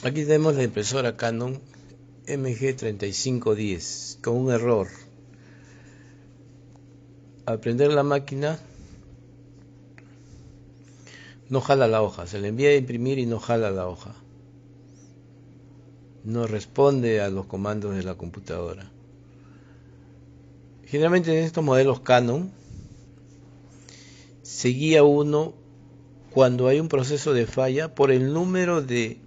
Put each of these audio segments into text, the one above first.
Aquí tenemos la impresora Canon MG3510 con un error. Al prender la máquina no jala la hoja, se le envía a imprimir y no jala la hoja. No responde a los comandos de la computadora. Generalmente en estos modelos Canon se guía uno cuando hay un proceso de falla por el número de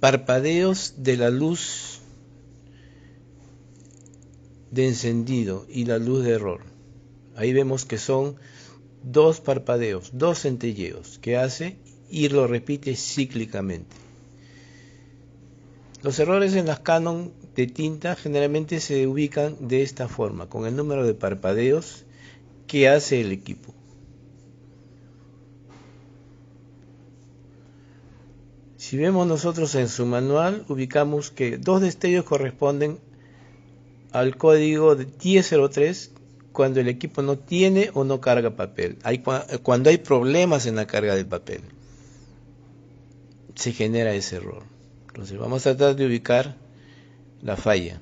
parpadeos de la luz de encendido y la luz de error. Ahí vemos que son 2 parpadeos, 2 centelleos que hace y lo repite cíclicamente. Los errores en las Canon de tinta generalmente se ubican de esta forma, con el número de parpadeos que hace el equipo. Si vemos nosotros en su manual, ubicamos que 2 destellos corresponden al código de 1003 cuando el equipo no tiene o no carga papel. Cuando hay problemas en la carga del papel, se genera ese error. Entonces vamos a tratar de ubicar la falla.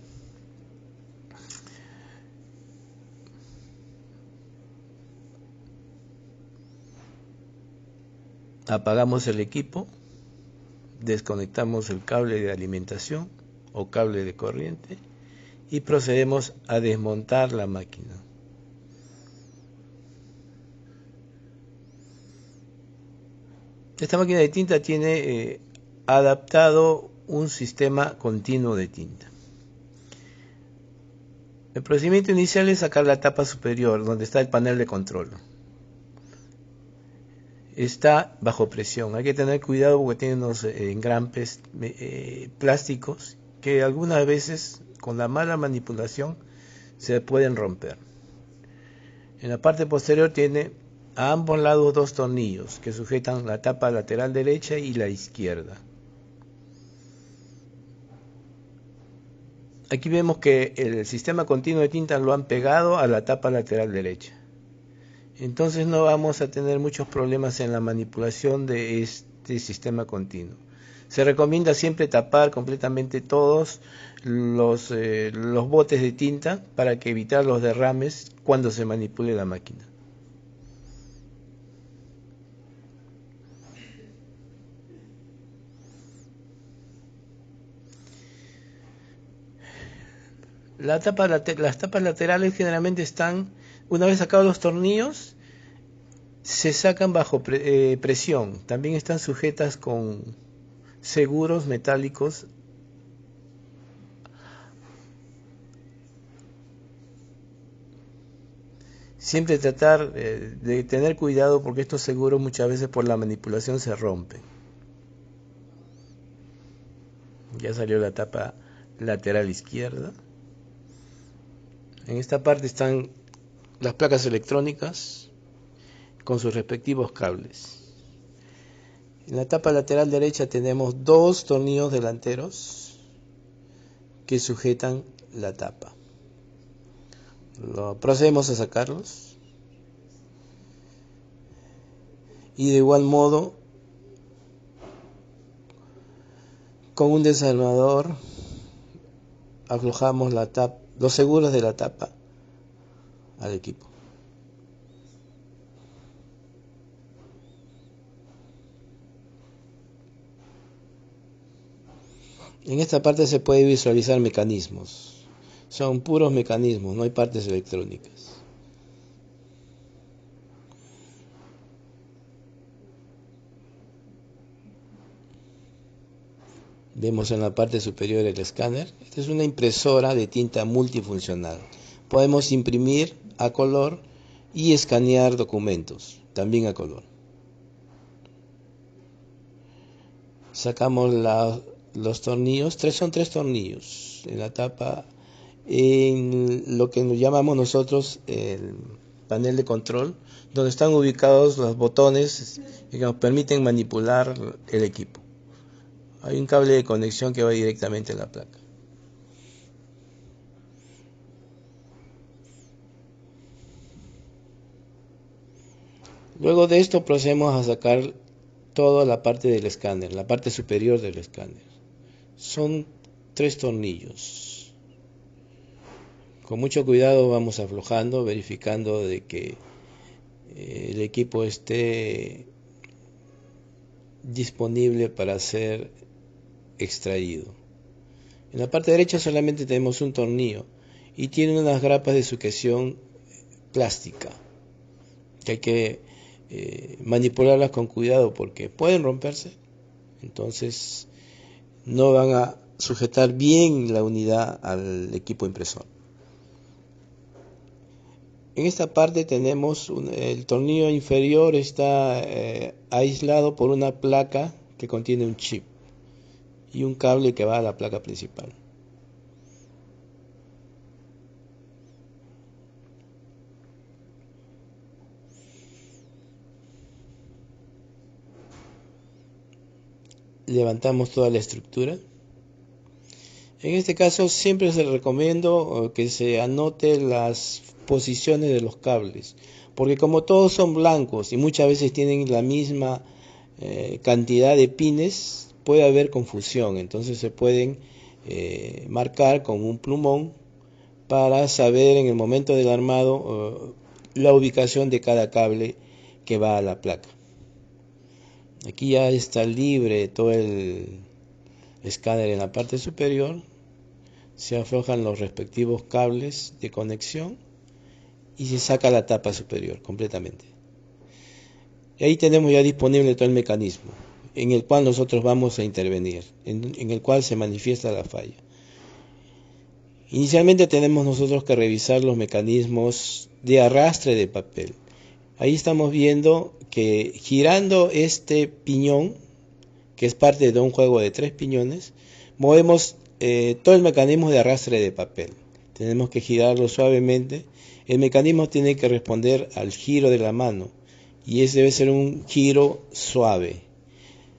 Apagamos el equipo, desconectamos el cable de alimentación o cable de corriente y procedemos a desmontar la máquina. Esta máquina de tinta tiene adaptado un sistema continuo de tinta. El procedimiento inicial es sacar la tapa superior donde está el panel de control. Está bajo presión, hay que tener cuidado porque tiene unos engrampes plásticos que algunas veces con la mala manipulación se pueden romper. En la parte posterior tiene a ambos lados 2 tornillos que sujetan la tapa lateral derecha y la izquierda. Aquí vemos que el sistema continuo de tinta lo han pegado a la tapa lateral derecha. Entonces no vamos a tener muchos problemas en la manipulación de este sistema continuo. Se recomienda siempre tapar completamente todos los botes de tinta para que evitar los derrames cuando se manipule la máquina. Las tapas laterales generalmente están, una vez sacados los tornillos, se sacan bajo presión. También están sujetas con seguros metálicos. Siempre tratar de tener cuidado porque estos seguros muchas veces por la manipulación se rompen. Ya salió la tapa lateral izquierda. En esta parte están las placas electrónicas con sus respectivos cables. En la tapa lateral derecha tenemos 2 tornillos delanteros que sujetan la tapa. Procedemos a sacarlos y de igual modo con un desarmador aflojamos los seguros de la tapa al equipo. En esta parte se puede visualizar mecanismos. Son puros mecanismos, no hay partes electrónicas. Vemos en la parte superior el escáner. Esta es una impresora de tinta multifuncional. Podemos imprimir a color y escanear documentos, también a color. Sacamos los tornillos, son 3 tornillos en la tapa, en lo que nos llamamos nosotros el panel de control, donde están ubicados los botones que nos permiten manipular el equipo. Hay un cable de conexión que va directamente a la placa. Luego de esto procedemos a sacar toda la parte del escáner, la parte superior del escáner. Son 3 tornillos. Con mucho cuidado vamos aflojando, verificando de que el equipo esté disponible para ser extraído. En la parte derecha solamente tenemos un tornillo y tiene unas grapas de sujeción plástica que hay que manipularlas con cuidado porque pueden romperse, entonces no van a sujetar bien la unidad al equipo impresor. En esta parte tenemos el tornillo inferior está aislado por una placa que contiene un chip y un cable que va a la placa principal. Levantamos toda la estructura. En este caso siempre se recomiendo que se anote las posiciones de los cables, porque como todos son blancos y muchas veces tienen la misma cantidad de pines, puede haber confusión, entonces se pueden marcar con un plumón para saber en el momento del armado la ubicación de cada cable que va a la placa. Aquí ya está libre todo el escáner en la parte superior, se aflojan los respectivos cables de conexión y se saca la tapa superior completamente. Y ahí tenemos ya disponible todo el mecanismo en el cual nosotros vamos a intervenir, en el cual se manifiesta la falla. Inicialmente tenemos nosotros que revisar los mecanismos de arrastre de papel. Ahí estamos viendo que girando este piñón, que es parte de un juego de 3 piñones, movemos todo el mecanismo de arrastre de papel. Tenemos que girarlo suavemente. El mecanismo tiene que responder al giro de la mano y ese debe ser un giro suave.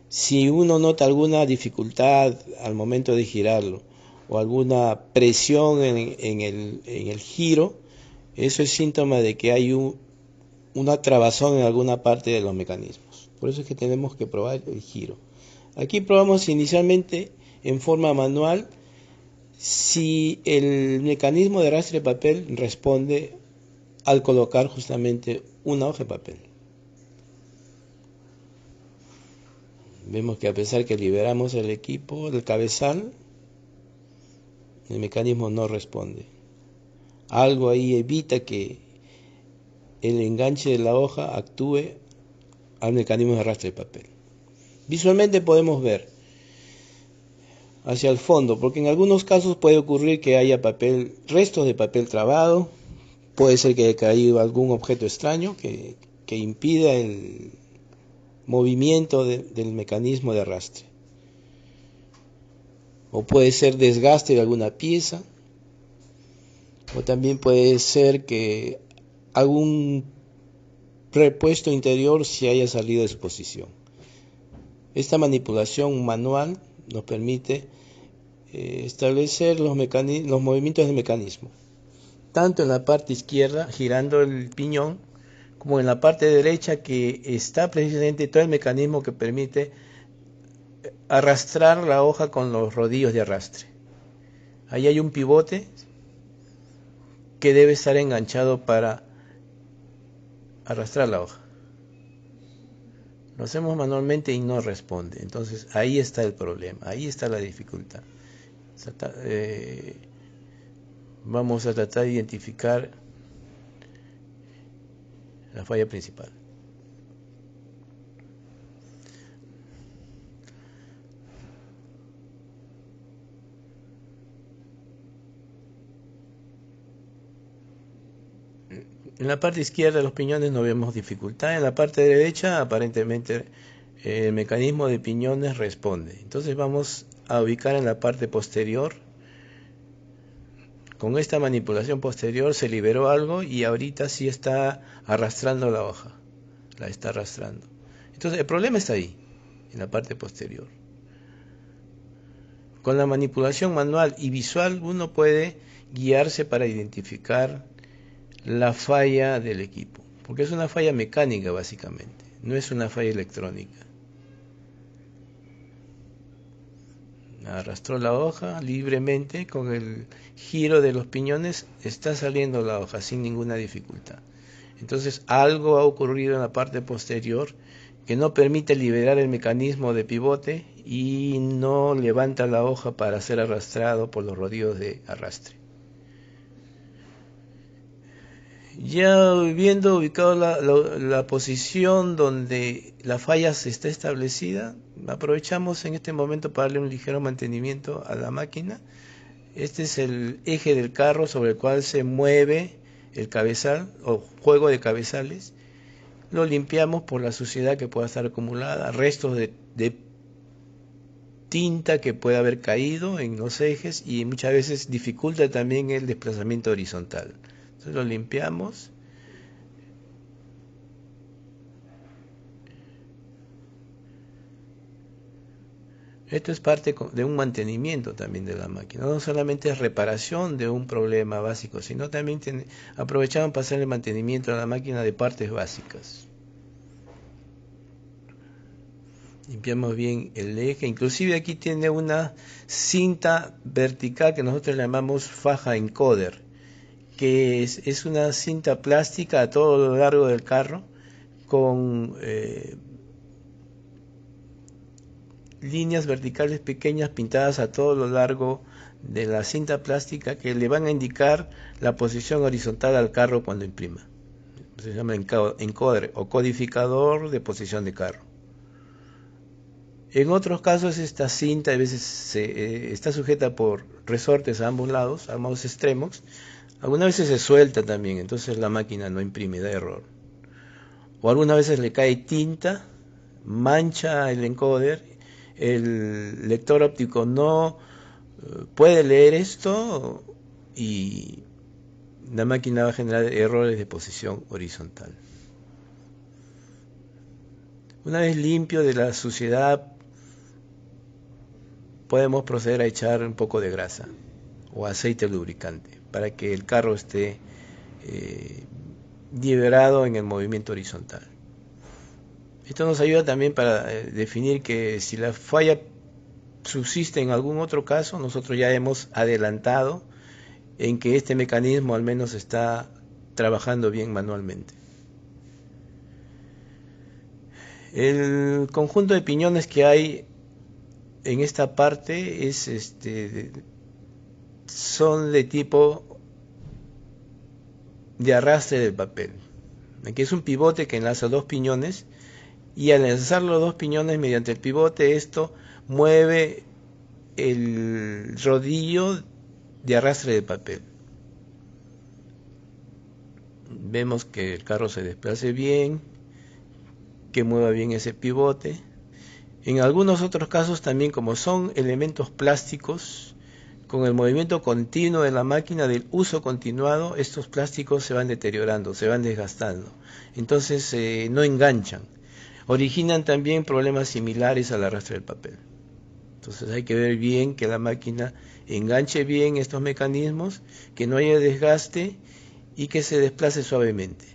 Si uno nota alguna dificultad al momento de girarlo o alguna presión en el giro, eso es síntoma de que hay una trabazón en alguna parte de los mecanismos. Por eso es que tenemos que probar el giro. Aquí probamos inicialmente en forma manual si el mecanismo de arrastre de papel responde al colocar justamente una hoja de papel. Vemos que a pesar que liberamos el equipo, el cabezal, el mecanismo no responde. Algo ahí evita que el enganche de la hoja actúe al mecanismo de arrastre de papel. Visualmente podemos ver hacia el fondo, porque en algunos casos puede ocurrir que haya restos de papel trabado, puede ser que haya caído algún objeto extraño que impida el movimiento del mecanismo de arrastre, o puede ser desgaste de alguna pieza, o también puede ser que algún repuesto interior se haya salido de su posición. Esta manipulación manual nos permite establecer los movimientos del mecanismo, tanto en la parte izquierda girando el piñón, como en la parte derecha que está precisamente todo el mecanismo que permite arrastrar la hoja con los rodillos de arrastre. Ahí hay un pivote que debe estar enganchado para arrastrar la hoja. Lo hacemos manualmente y no responde. Entonces ahí está el problema, ahí está la dificultad. Vamos a tratar de identificar la falla principal. En la parte izquierda de los piñones no vemos dificultad, en la parte derecha aparentemente el mecanismo de piñones responde. Entonces vamos a ubicar en la parte posterior. Con esta manipulación posterior se liberó algo y ahorita sí está arrastrando la hoja, la está arrastrando. Entonces el problema está ahí, en la parte posterior. Con la manipulación manual y visual uno puede guiarse para identificar la falla del equipo, porque es una falla mecánica básicamente, no es una falla electrónica. Arrastró la hoja libremente, con el giro de los piñones está saliendo la hoja sin ninguna dificultad. Entonces algo ha ocurrido en la parte posterior que no permite liberar el mecanismo de pivote y no levanta la hoja para ser arrastrado por los rodillos de arrastre. Ya viendo ubicado la posición donde la falla se está establecida, aprovechamos en este momento para darle un ligero mantenimiento a la máquina. Este es el eje del carro sobre el cual se mueve el cabezal o juego de cabezales. Lo limpiamos por la suciedad que pueda estar acumulada, restos de tinta que pueda haber caído en los ejes y muchas veces dificulta también el desplazamiento horizontal. Entonces lo limpiamos. Esto es parte de un mantenimiento también de la máquina. No solamente es reparación de un problema básico, sino también aprovechamos para hacer el mantenimiento a la máquina de partes básicas. Limpiamos bien el eje. Inclusive aquí tiene una cinta vertical que nosotros le llamamos faja encoder, que es una cinta plástica a todo lo largo del carro con líneas verticales pequeñas pintadas a todo lo largo de la cinta plástica que le van a indicar la posición horizontal al carro cuando imprima. Se llama encoder o codificador de posición de carro. En otros casos esta cinta a veces está sujeta por resortes a ambos lados, a ambos extremos. Algunas veces se suelta también, entonces la máquina no imprime, da error. O algunas veces le cae tinta, mancha el encoder, el lector óptico no puede leer esto y la máquina va a generar errores de posición horizontal. Una vez limpio de la suciedad, podemos proceder a echar un poco de grasa o aceite lubricante para que el carro esté liberado en el movimiento horizontal. Esto nos ayuda también para definir que si la falla subsiste en algún otro caso, nosotros ya hemos adelantado en que este mecanismo al menos está trabajando bien manualmente. El conjunto de piñones que hay en esta parte son de tipo de arrastre del papel. Aquí es un pivote que enlaza dos piñones y al enlazar los dos piñones mediante el pivote, esto mueve el rodillo de arrastre de papel. Vemos que el carro se desplace bien, que mueva bien ese pivote. En algunos otros casos también, como son elementos plásticos, con el movimiento continuo de la máquina, del uso continuado, estos plásticos se van deteriorando, se van desgastando. Entonces no enganchan. Originan también problemas similares al arrastre del papel. Entonces hay que ver bien que la máquina enganche bien estos mecanismos, que no haya desgaste y que se desplace suavemente.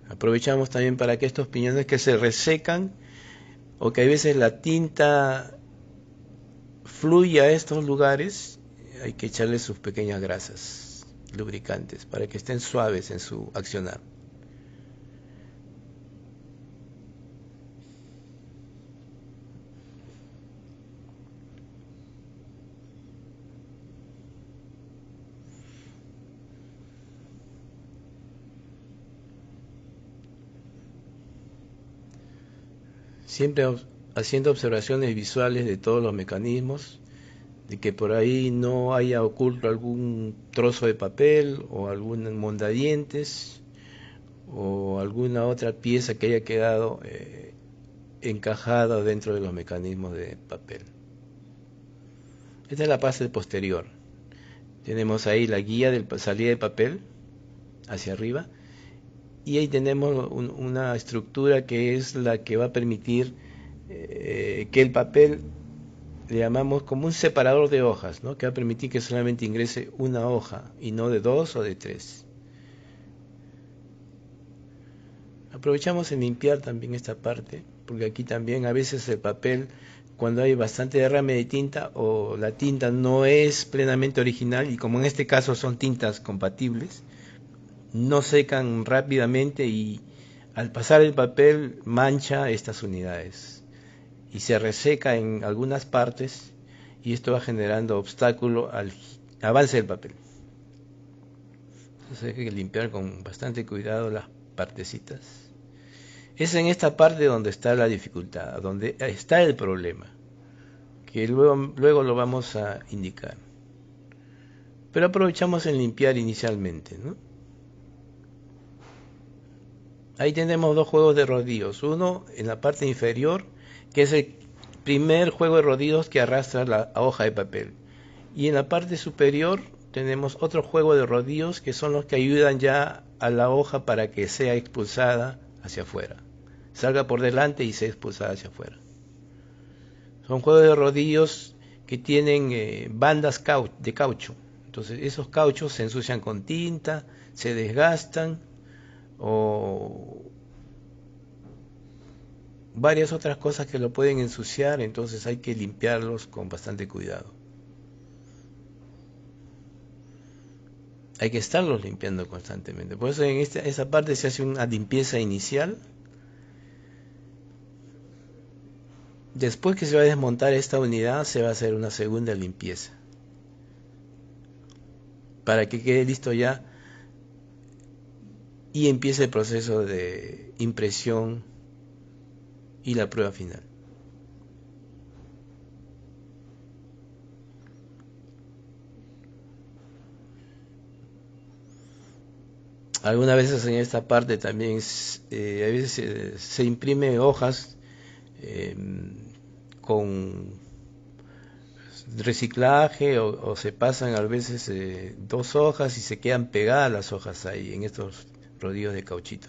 Aprovechamos también para que estos piñones que se resecan o que a veces la tinta fluya a estos lugares, hay que echarle sus pequeñas grasas lubricantes para que estén suaves en su accionar. Siempre haciendo observaciones visuales de todos los mecanismos, de que por ahí no haya oculto algún trozo de papel o algún mondadientes o alguna otra pieza que haya quedado encajada dentro de los mecanismos de papel. Esta es la parte posterior. Tenemos ahí la guía de salida de papel hacia arriba y ahí tenemos una estructura que es la que va a permitir que el papel le llamamos como un separador de hojas, ¿no? Que va a permitir que solamente ingrese una hoja y no de dos o de tres. Aprovechamos en limpiar también esta parte, porque aquí también a veces el papel, cuando hay bastante derrame de tinta o la tinta no es plenamente original, y como en este caso son tintas compatibles, no secan rápidamente y al pasar el papel mancha estas unidades y se reseca en algunas partes, y esto va generando obstáculo al avance del papel. Entonces hay que limpiar con bastante cuidado las partecitas. Es en esta parte donde está la dificultad, donde está el problema, que luego lo vamos a indicar. Pero aprovechamos en limpiar inicialmente, ¿no? Ahí tenemos dos juegos de rodillos. Uno en la parte inferior, que es el primer juego de rodillos que arrastra la hoja de papel. Y en la parte superior tenemos otro juego de rodillos que son los que ayudan ya a la hoja para que sea expulsada hacia afuera. Salga por delante y sea expulsada hacia afuera. Son juegos de rodillos que tienen bandas de caucho. Entonces esos cauchos se ensucian con tinta, se desgastan o varias otras cosas que lo pueden ensuciar, entonces hay que limpiarlos con bastante cuidado. Hay que estarlos limpiando constantemente. Por eso en esa parte se hace una limpieza inicial. Después que se va a desmontar esta unidad, se va a hacer una segunda limpieza para que quede listo ya y empiece el proceso de impresión y la prueba final. Algunas veces en esta parte también a veces se imprime hojas con reciclaje o se pasan a veces 2 hojas y se quedan pegadas las hojas ahí en estos rodillos de cauchito.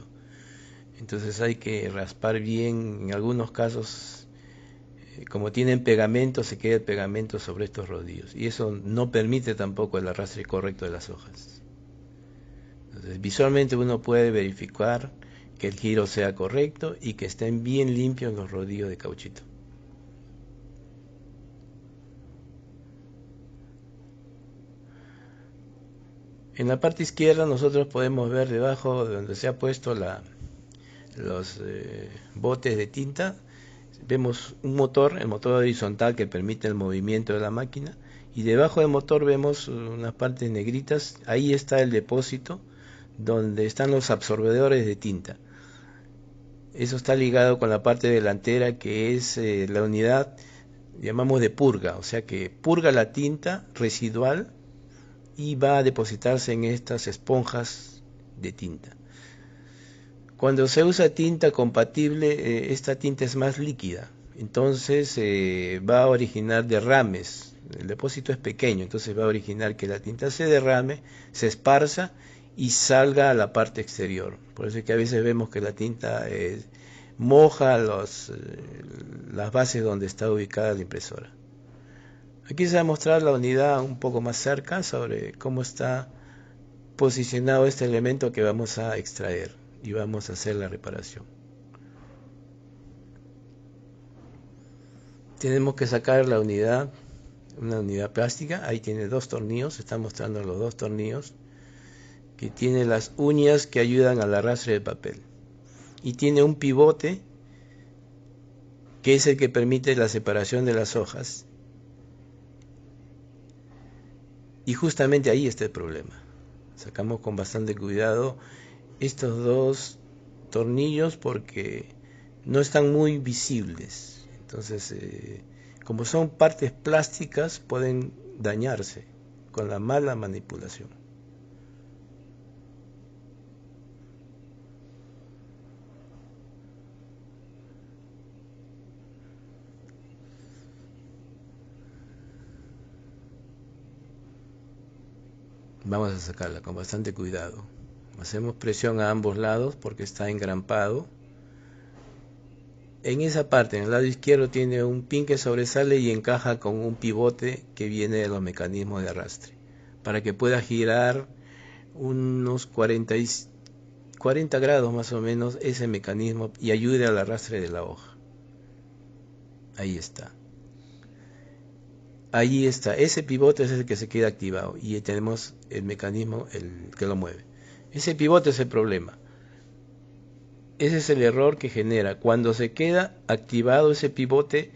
Entonces hay que raspar bien, en algunos casos como tienen pegamento, se queda el pegamento sobre estos rodillos y eso no permite tampoco el arrastre correcto de las hojas. Entonces visualmente uno puede verificar que el giro sea correcto y que estén bien limpios los rodillos de cauchito. En la parte izquierda nosotros podemos ver debajo de donde se ha puesto los botes de tinta, vemos un motor, el motor horizontal que permite el movimiento de la máquina, y debajo del motor vemos unas partes negritas, ahí está el depósito donde están los absorbedores de tinta. Eso está ligado con la parte delantera, que es la unidad, llamamos de purga, o sea que purga la tinta residual y va a depositarse en estas esponjas de tinta. Cuando se usa tinta compatible, esta tinta es más líquida, entonces va a originar derrames. El depósito es pequeño, entonces va a originar que la tinta se derrame, se esparza y salga a la parte exterior. Por eso es que a veces vemos que la tinta moja las bases donde está ubicada la impresora. Aquí se va a mostrar la unidad un poco más cerca sobre cómo está posicionado este elemento que vamos a extraer y vamos a hacer la reparación. Tenemos que sacar la unidad, una unidad plástica. Ahí tiene 2 tornillos, se están mostrando los 2 tornillos, que tiene las uñas que ayudan al arrastre del papel, y tiene un pivote que es el que permite la separación de las hojas, y justamente ahí está el problema. Sacamos con bastante cuidado estos 2 tornillos porque no están muy visibles, entonces como son partes plásticas pueden dañarse con la mala manipulación. Vamos a sacarla con bastante cuidado. Hacemos presión a ambos lados porque está engrampado. En esa parte, en el lado izquierdo, tiene un pin que sobresale y encaja con un pivote que viene de los mecanismos de arrastre, para que pueda girar unos 40 grados más o menos ese mecanismo y ayude al arrastre de la hoja. Ahí está. Ahí está, ese pivote es el que se queda activado y tenemos el mecanismo el que lo mueve. Ese pivote es el problema. Ese es el error que genera. Cuando se queda activado ese pivote,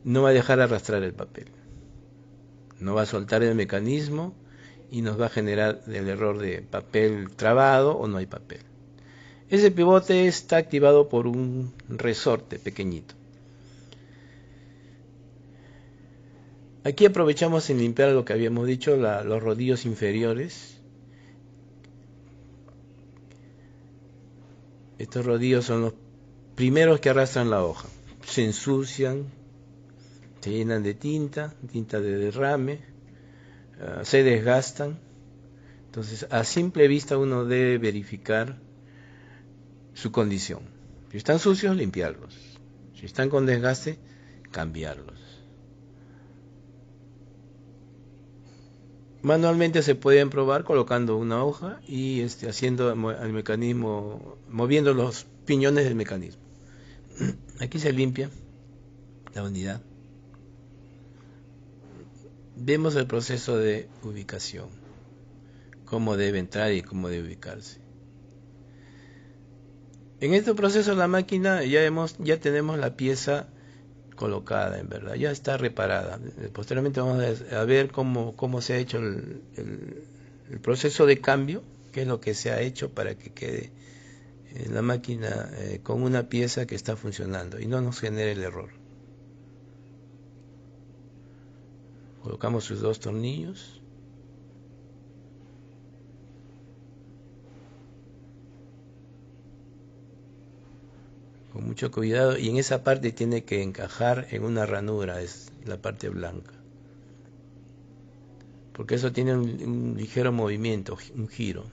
no va a dejar arrastrar el papel. No va a soltar el mecanismo y nos va a generar el error de papel trabado o no hay papel. Ese pivote está activado por un resorte pequeñito. Aquí aprovechamos en limpiar lo que habíamos dicho, los rodillos inferiores. Estos rodillos son los primeros que arrastran la hoja. Se ensucian, se llenan de tinta de derrame, se desgastan. Entonces, a simple vista uno debe verificar su condición. Si están sucios, limpiarlos. Si están con desgaste, cambiarlos. Manualmente se pueden probar colocando una hoja y haciendo el mecanismo, moviendo los piñones del mecanismo. Aquí se limpia la unidad. Vemos el proceso de ubicación, cómo debe entrar y cómo debe ubicarse. En este proceso la máquina ya tenemos la pieza colocada, en verdad, ya está reparada. Posteriormente vamos a ver cómo se ha hecho el proceso de cambio, qué es lo que se ha hecho para que quede la máquina con una pieza que está funcionando y no nos genere el error. Colocamos sus dos tornillos. Con mucho cuidado, y en esa parte tiene que encajar en una ranura, es la parte blanca. Porque eso tiene un ligero movimiento, un giro.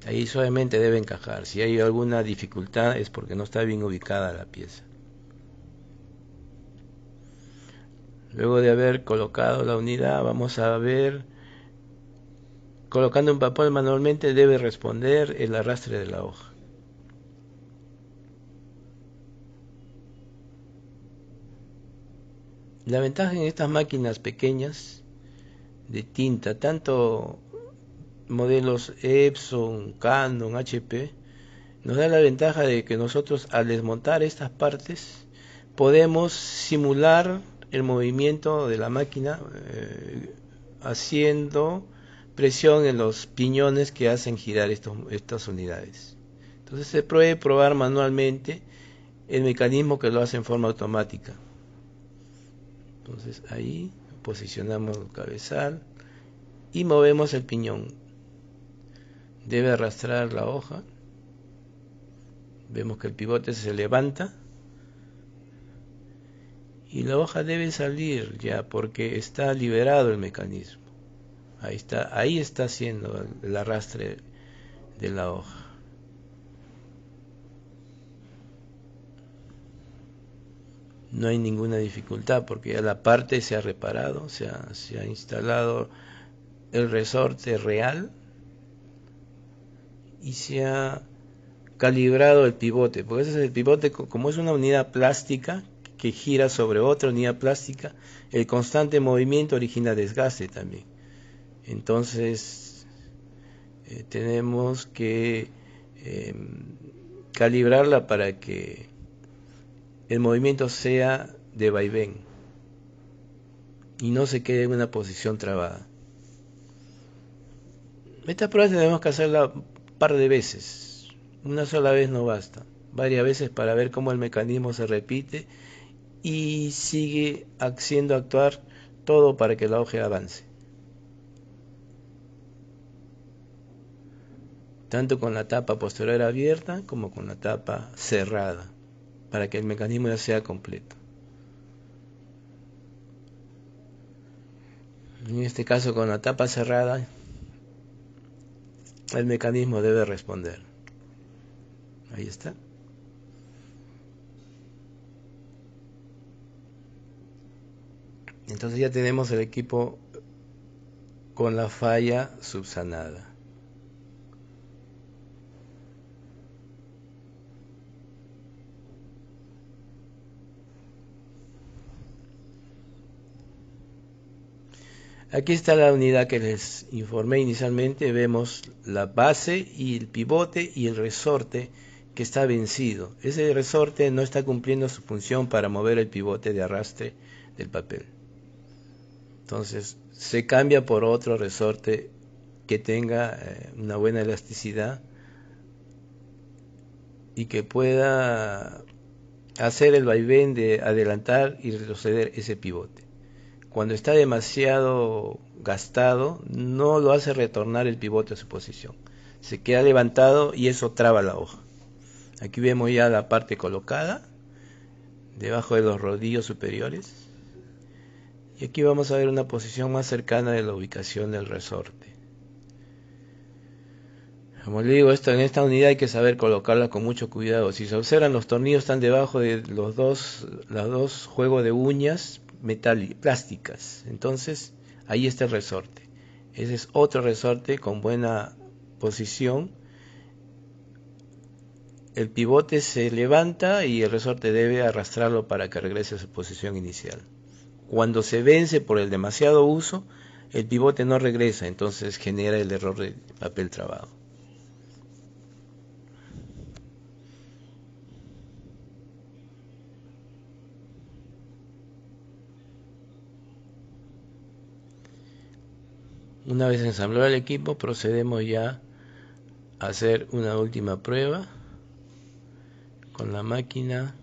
Ahí suavemente debe encajar. Si hay alguna dificultad es porque no está bien ubicada la pieza. Luego de haber colocado la unidad, vamos a ver, colocando un papel manualmente debe responder el arrastre de la hoja. La ventaja en estas máquinas pequeñas de tinta, tanto modelos Epson, Canon, HP, nos da la ventaja de que nosotros al desmontar estas partes podemos simular el movimiento de la máquina haciendo presión en los piñones que hacen girar estas unidades. Entonces se puede probar manualmente el mecanismo que lo hace en forma automática. Entonces ahí posicionamos el cabezal y movemos el piñón. Debe arrastrar la hoja. Vemos que el pivote se levanta y la hoja debe salir ya porque está liberado el mecanismo. Ahí está haciendo el arrastre de la hoja. No hay ninguna dificultad porque ya la parte se ha reparado, se ha instalado el resorte real y se ha calibrado el pivote, porque ese es el pivote, como es una unidad plástica que gira sobre otra unidad plástica, el constante movimiento origina desgaste también. Entonces tenemos que calibrarla para que el movimiento sea de vaivén y no se quede en una posición trabada. Estas pruebas tenemos que hacerla un par de veces. Una sola vez no basta. Varias veces para ver cómo el mecanismo se repite y sigue haciendo actuar todo para que la hoja avance. Tanto con la tapa posterior abierta como con la tapa cerrada, para que el mecanismo ya sea completo. En este caso, con la tapa cerrada, el mecanismo debe responder. Ahí está. Entonces ya tenemos el equipo con la falla subsanada. Aquí está la unidad que les informé inicialmente. Vemos la base y el pivote y el resorte que está vencido. Ese resorte no está cumpliendo su función para mover el pivote de arrastre del papel. Entonces se cambia por otro resorte que tenga una buena elasticidad y que pueda hacer el vaivén de adelantar y retroceder ese pivote. Cuando está demasiado gastado, no lo hace retornar el pivote a su posición. Se queda levantado y eso traba la hoja. Aquí vemos ya la parte colocada, debajo de los rodillos superiores. Y aquí vamos a ver una posición más cercana de la ubicación del resorte. Como le digo, en esta unidad hay que saber colocarla con mucho cuidado. Si se observan, los tornillos están debajo de los dos juegos de uñas plásticas. Entonces, ahí está el resorte. Ese es otro resorte con buena posición. El pivote se levanta y el resorte debe arrastrarlo para que regrese a su posición inicial. Cuando se vence por el demasiado uso, el pivote no regresa, entonces genera el error de papel trabado. Una vez ensamblado el equipo, procedemos ya a hacer una última prueba con la máquina.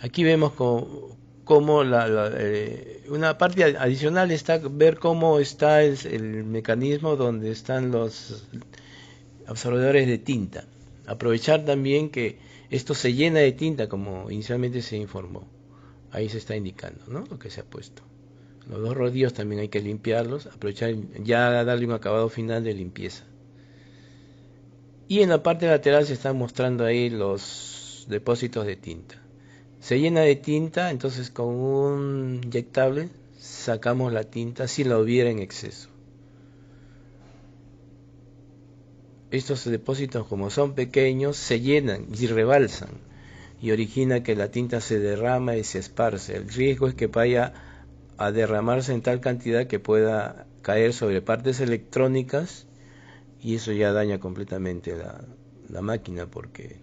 Aquí vemos cómo una parte adicional está ver cómo está el mecanismo donde están los absorbedores de tinta. Aprovechar también que esto se llena de tinta como inicialmente se informó. Ahí se está indicando, ¿no?, lo que se ha puesto. Los dos rodillos también hay que limpiarlos, aprovechar ya darle un acabado final de limpieza. Y en la parte lateral se están mostrando ahí los depósitos de tinta. Se llena de tinta, entonces con un inyectable sacamos la tinta si la hubiera en exceso. Estos depósitos, como son pequeños, se llenan y rebalsan y origina que la tinta se derrama y se esparce. El riesgo es que vaya a derramarse en tal cantidad que pueda caer sobre partes electrónicas y eso ya daña completamente la máquina, porque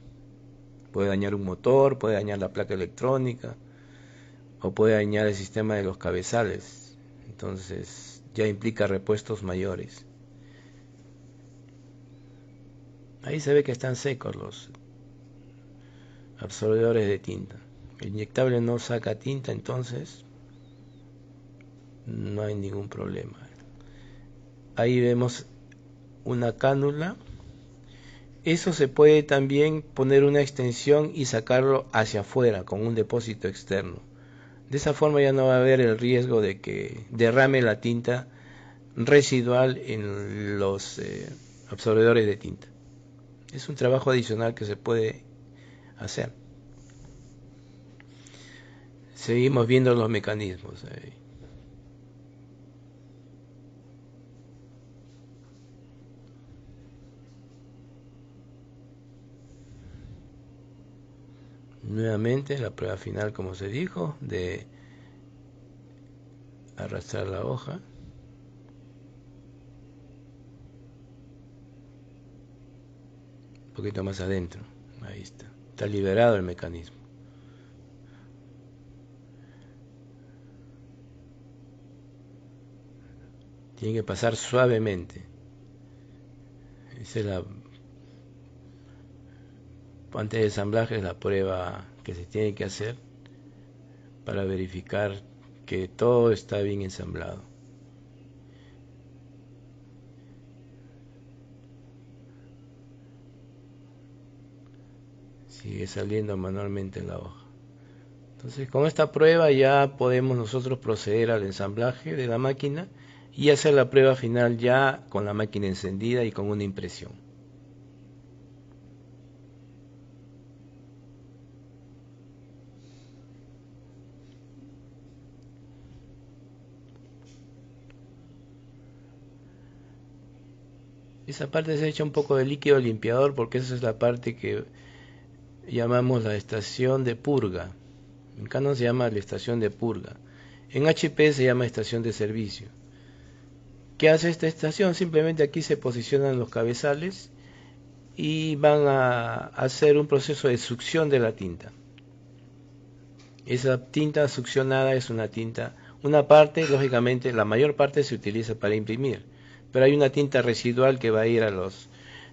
puede dañar un motor, puede dañar la placa electrónica o puede dañar el sistema de los cabezales. Entonces ya implica repuestos mayores. Ahí se ve que están secos los absorbedores de tinta. El inyectable no saca tinta, entonces no hay ningún problema. Ahí vemos una cánula. Eso se puede también poner una extensión y sacarlo hacia afuera con un depósito externo. De esa forma ya no va a haber el riesgo de que derrame la tinta residual en los absorbedores de tinta. Es un trabajo adicional que se puede hacer. Seguimos viendo los mecanismos. Nuevamente la prueba final, como se dijo, de arrastrar la hoja. Un poquito más adentro. Ahí está. Está liberado el mecanismo. Tiene que pasar suavemente. Esa es antes de ensamblaje es la prueba que se tiene que hacer para verificar que todo está bien ensamblado. Sigue saliendo manualmente la hoja. Entonces, con esta prueba ya podemos nosotros proceder al ensamblaje de la máquina y hacer la prueba final ya con la máquina encendida y con una impresión. Esa parte se echa un poco de líquido limpiador porque esa es la parte que llamamos la estación de purga. En Canon se llama la estación de purga. En HP se llama estación de servicio. ¿Qué hace esta estación? Simplemente aquí se posicionan los cabezales y van a hacer un proceso de succión de la tinta. Esa tinta succionada es una tinta, una parte, lógicamente, la mayor parte se utiliza para imprimir, pero hay una tinta residual que va a ir a los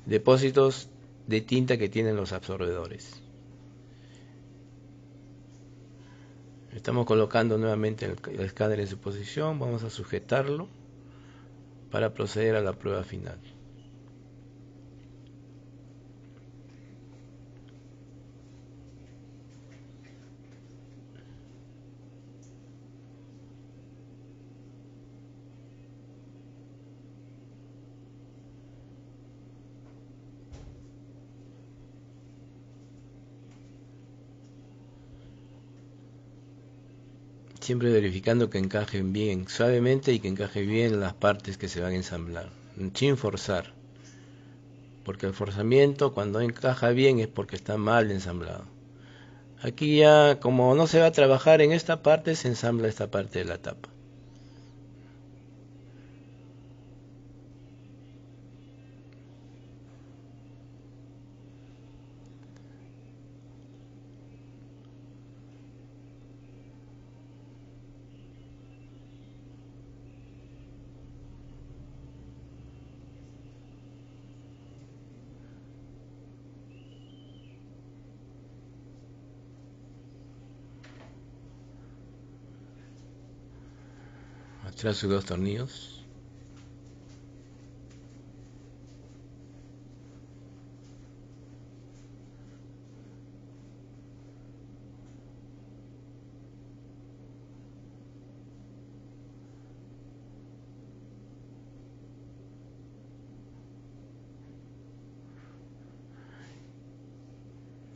depósitos de tinta que tienen los absorbedores. Estamos colocando nuevamente el escáner en su posición, vamos a sujetarlo para proceder a la prueba final. Siempre verificando que encajen bien suavemente y que encaje bien las partes que se van a ensamblar, sin forzar, porque el forzamiento cuando encaja bien es porque está mal ensamblado. Aquí ya, como no se va a trabajar en esta parte, se ensambla esta parte de la tapa. Atrás sus dos tornillos.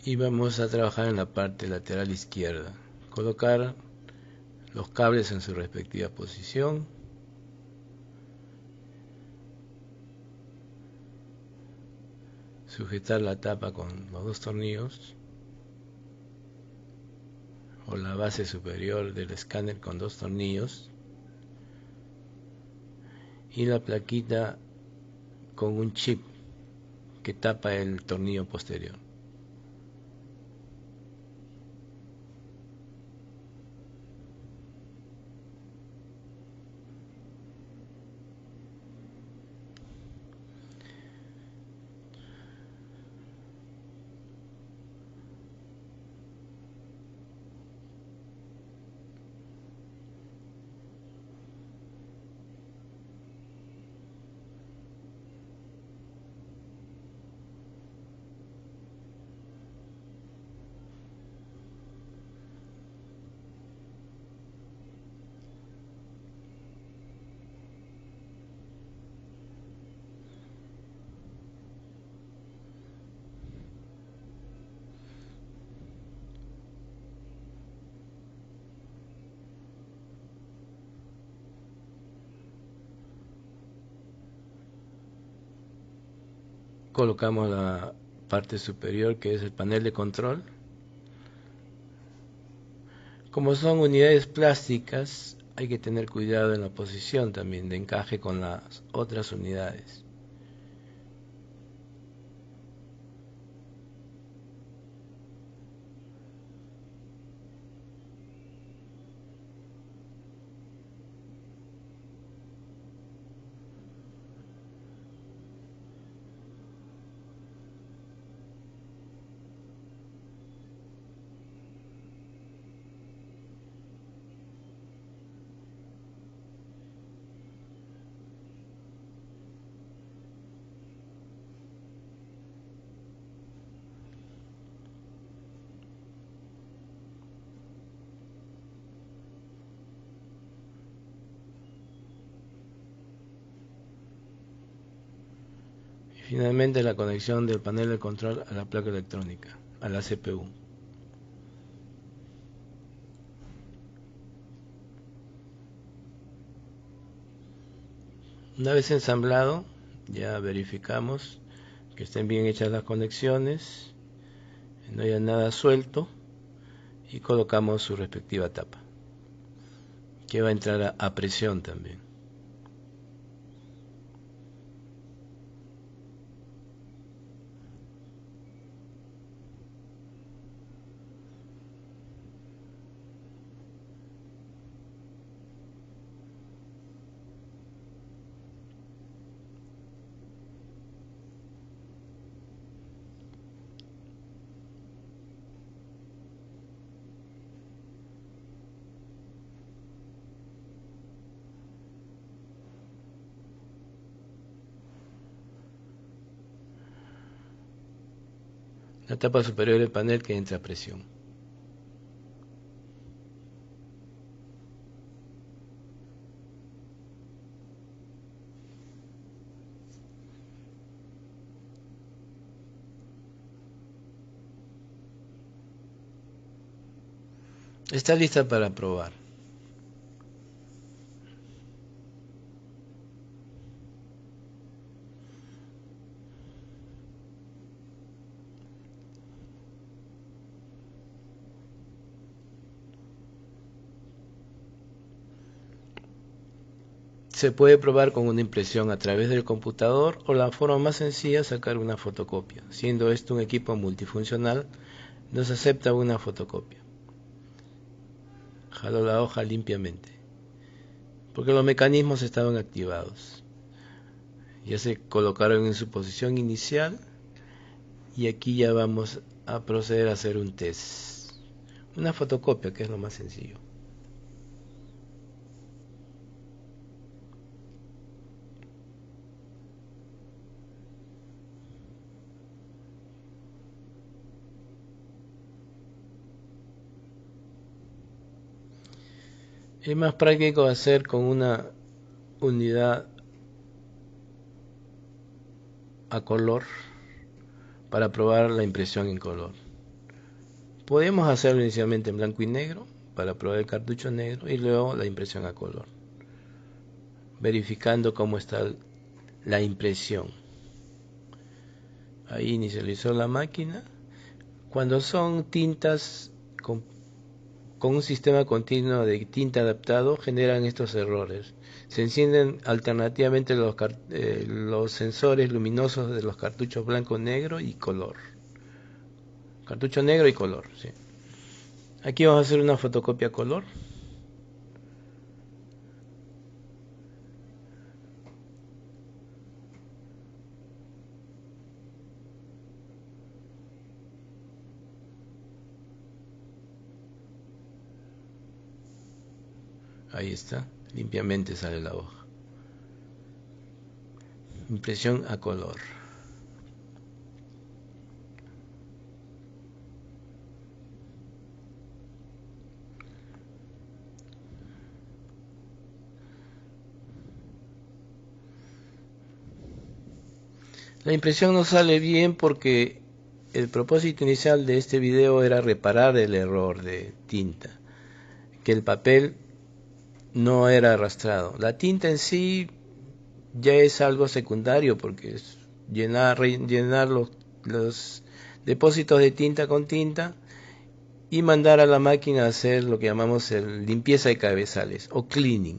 Y vamos a trabajar en la parte lateral izquierda. Colocar los cables en su respectiva posición. Sujetar la tapa con los dos tornillos o la base superior del escáner con dos tornillos y la plaquita con un chip que tapa el tornillo posterior. Colocamos la parte superior que es el panel de control. Como son unidades plásticas, hay que tener cuidado en la posición también de encaje con las otras unidades. Finalmente la conexión del panel de control a la placa electrónica, a la CPU. Una vez ensamblado, ya verificamos que estén bien hechas las conexiones. no haya nada suelto, y colocamos su respectiva tapa, que va a entrar a presión también. La tapa superior del panel que entra a presión. Está lista para probar. Se puede probar con una impresión a través del computador o la forma más sencilla sacar una fotocopia. Siendo esto un equipo multifuncional, nos acepta una fotocopia. Jalo la hoja limpiamente, porque los mecanismos estaban activados. Ya se colocaron en su posición inicial y aquí ya vamos a proceder a hacer un test. Una fotocopia, que es lo más sencillo. Es más práctico hacer con una unidad a color para probar la impresión en color. Podemos hacerlo inicialmente en blanco y negro para probar el cartucho negro y luego la impresión a color, verificando cómo está la impresión. Ahí inicializó la máquina. Cuando son tintas con un sistema continuo de tinta adaptado, generan estos errores. Se encienden alternativamente los sensores luminosos de los cartuchos blanco, negro y color. Cartucho negro y color, sí. Aquí vamos a hacer una fotocopia color. Ahí está, limpiamente sale la hoja. Impresión a color. La impresión no sale bien porque el propósito inicial de este video era reparar el error de tinta, que el papel no era arrastrado. La tinta en sí ya es algo secundario porque es rellenar los depósitos de tinta con tinta y mandar a la máquina a hacer lo que llamamos limpieza de cabezales o cleaning.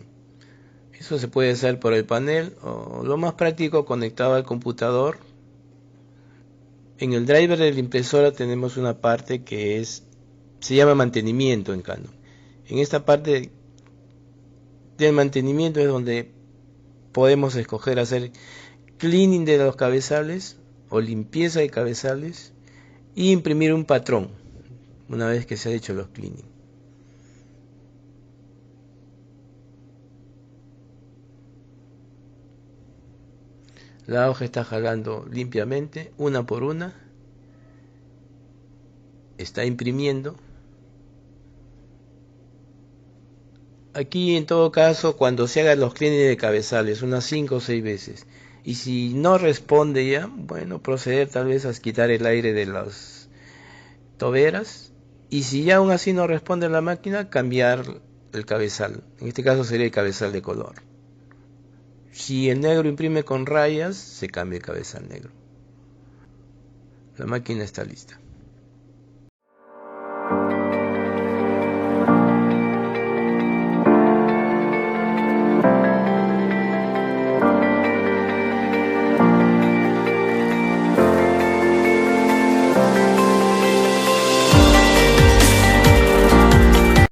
Eso se puede hacer por el panel o lo más práctico conectado al computador. En el driver de la impresora tenemos una parte que se llama mantenimiento en Canon. En esta parte del mantenimiento es donde podemos escoger hacer cleaning de los cabezales o limpieza de cabezales y imprimir un patrón una vez que se ha hecho los cleaning. La hoja está jalando limpiamente, una por una. Está imprimiendo. Aquí en todo caso, cuando se hagan los cleaning de cabezales, unas 5 o 6 veces, y si no responde ya, bueno, proceder tal vez a quitar el aire de las toberas, y si ya aún así no responde la máquina, cambiar el cabezal. En este caso sería el cabezal de color. Si el negro imprime con rayas, se cambia el cabezal negro. La máquina está lista.